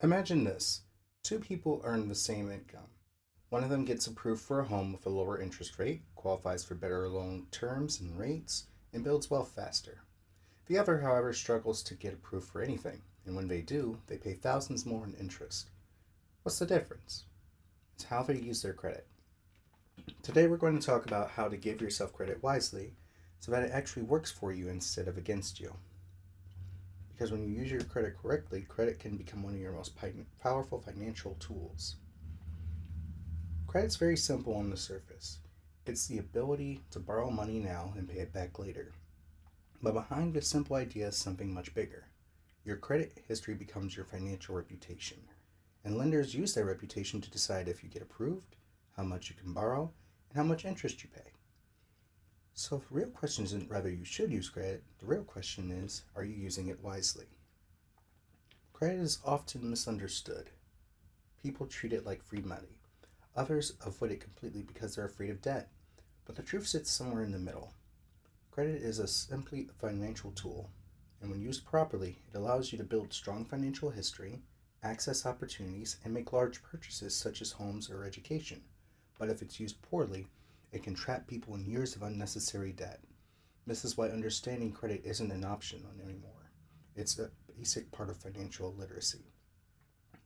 Imagine this. Two people earn the same income. One of them gets approved for a home with a lower interest rate, qualifies for better loan terms and rates, and builds wealth faster. The other, however, struggles to get approved for anything, and when they do, they pay thousands more in interest. What's the difference? It's how they use their credit. Today, we're going to talk about how to give yourself credit wisely so that it actually works for you instead of against you. Because when you use your credit correctly, credit can become one of your most powerful financial tools. Credit's very simple on the surface. It's the ability to borrow money now and pay it back later. But behind this simple idea is something much bigger. Your credit history becomes your financial reputation, and lenders use their reputation to decide if you get approved, how much you can borrow, and how much interest you pay. So the real question isn't whether you should use credit, the real question is, are you using it wisely? Credit is often misunderstood. People treat it like free money. Others avoid it completely because they're afraid of debt. But the truth sits somewhere in the middle. Credit is simply a financial tool, and when used properly, it allows you to build strong financial history, access opportunities, and make large purchases such as homes or education. But if it's used poorly, it can trap people in years of unnecessary debt. This is why understanding credit isn't an option anymore. It's a basic part of financial literacy.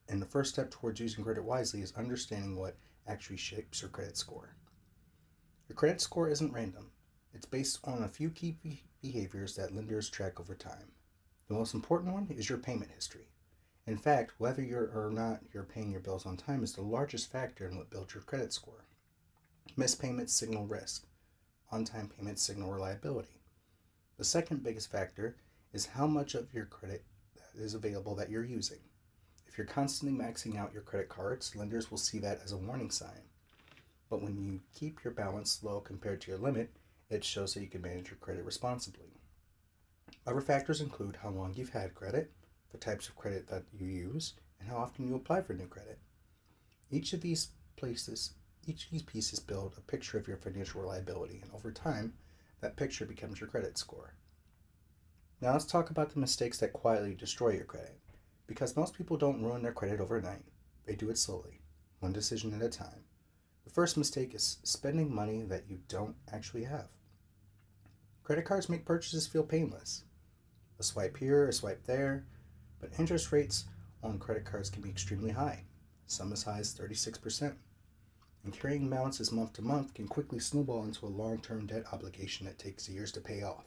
And the first step towards using credit wisely is understanding what actually shapes your credit score. Your credit score isn't random. It's based on a few key behaviors that lenders track over time. The most important one is your payment history. In fact, whether you're paying your bills on time is the largest factor in what builds your credit score. Missed payments signal risk. On-time payments signal reliability. The second biggest factor is how much of your credit is available that you're using. If you're constantly maxing out your credit cards, lenders will see that as a warning sign. But when you keep your balance low compared to your limit, it shows that you can manage your credit responsibly. Other factors include how long you've had credit, the types of credit that you use, and how often you apply for new credit. Each of these places Each of these pieces build a picture of your financial reliability, and over time, that picture becomes your credit score. Now let's talk about the mistakes that quietly destroy your credit. Because most people don't ruin their credit overnight, they do it slowly, one decision at a time. The first mistake is spending money that you don't actually have. Credit cards make purchases feel painless. A swipe here, a swipe there, but interest rates on credit cards can be extremely high, some as high as 36%. And carrying balances month to month can quickly snowball into a long-term debt obligation that takes years to pay off.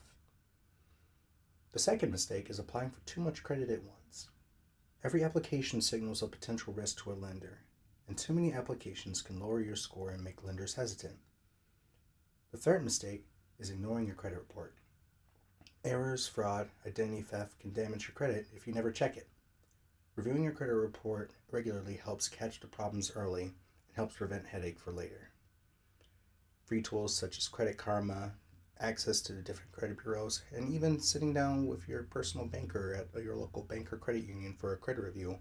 The second mistake is applying for too much credit at once. Every application signals a potential risk to a lender, and too many applications can lower your score and make lenders hesitant. The third mistake is ignoring your credit report. Errors, fraud, identity theft can damage your credit if you never check it. Reviewing your credit report regularly helps catch the problems early and helps prevent headache for later. Free tools such as Credit Karma, access to the different credit bureaus, and even sitting down with your personal banker at your local bank or credit union for a credit review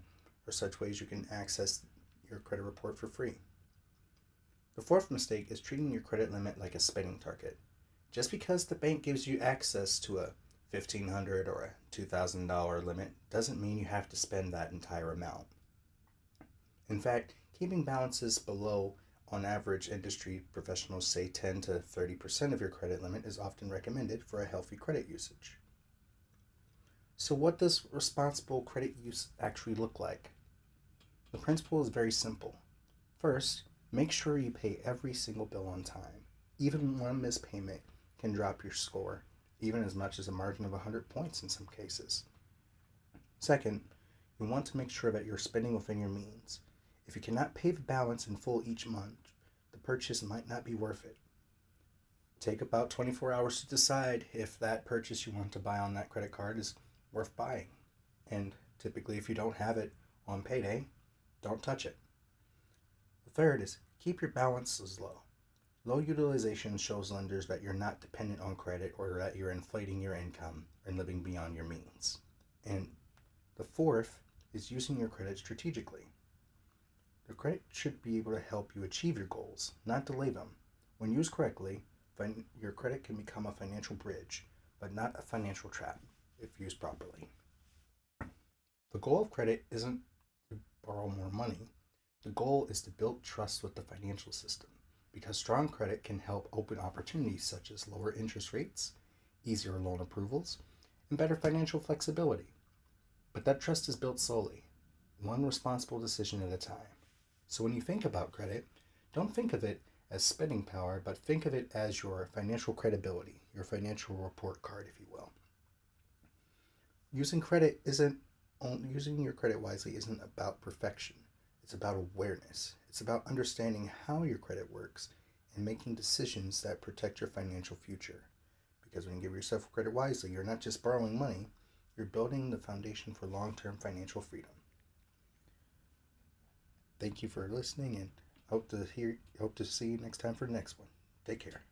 are such ways you can access your credit report for free. The fourth mistake is treating your credit limit like a spending target. Just because the bank gives you access to a $1,500 or a $2,000 limit doesn't mean you have to spend that entire amount. In fact, keeping balances below, on average, industry professionals say 10 to 30% of your credit limit is often recommended for a healthy credit usage. So what does responsible credit use actually look like? The principle is very simple. First, make sure you pay every single bill on time. Even one missed payment can drop your score, even as much as a margin of 100 points in some cases. Second, you want to make sure that you're spending within your means. If you cannot pay the balance in full each month, the purchase might not be worth it. Take about 24 hours to decide if that purchase you want to buy on that credit card is worth buying. And typically, if you don't have it on payday, don't touch it. The third is keep your balances low. Low utilization shows lenders that you're not dependent on credit or that you're inflating your income and living beyond your means. And the fourth is using your credit strategically. The credit should be able to help you achieve your goals, not delay them. When used correctly, your credit can become a financial bridge, but not a financial trap if used properly. The goal of credit isn't to borrow more money. The goal is to build trust with the financial system because strong credit can help open opportunities such as lower interest rates, easier loan approvals, and better financial flexibility. But that trust is built slowly, one responsible decision at a time. So when you think about credit, don't think of it as spending power, but think of it as your financial credibility, your financial report card, if you will. Using credit isn't Using your credit wisely isn't about perfection. It's about awareness. It's about understanding how your credit works and making decisions that protect your financial future. Because when you give yourself credit wisely, you're not just borrowing money, you're building the foundation for long-term financial freedom. Thank you for listening and hope to see you next time for the next one. Take care.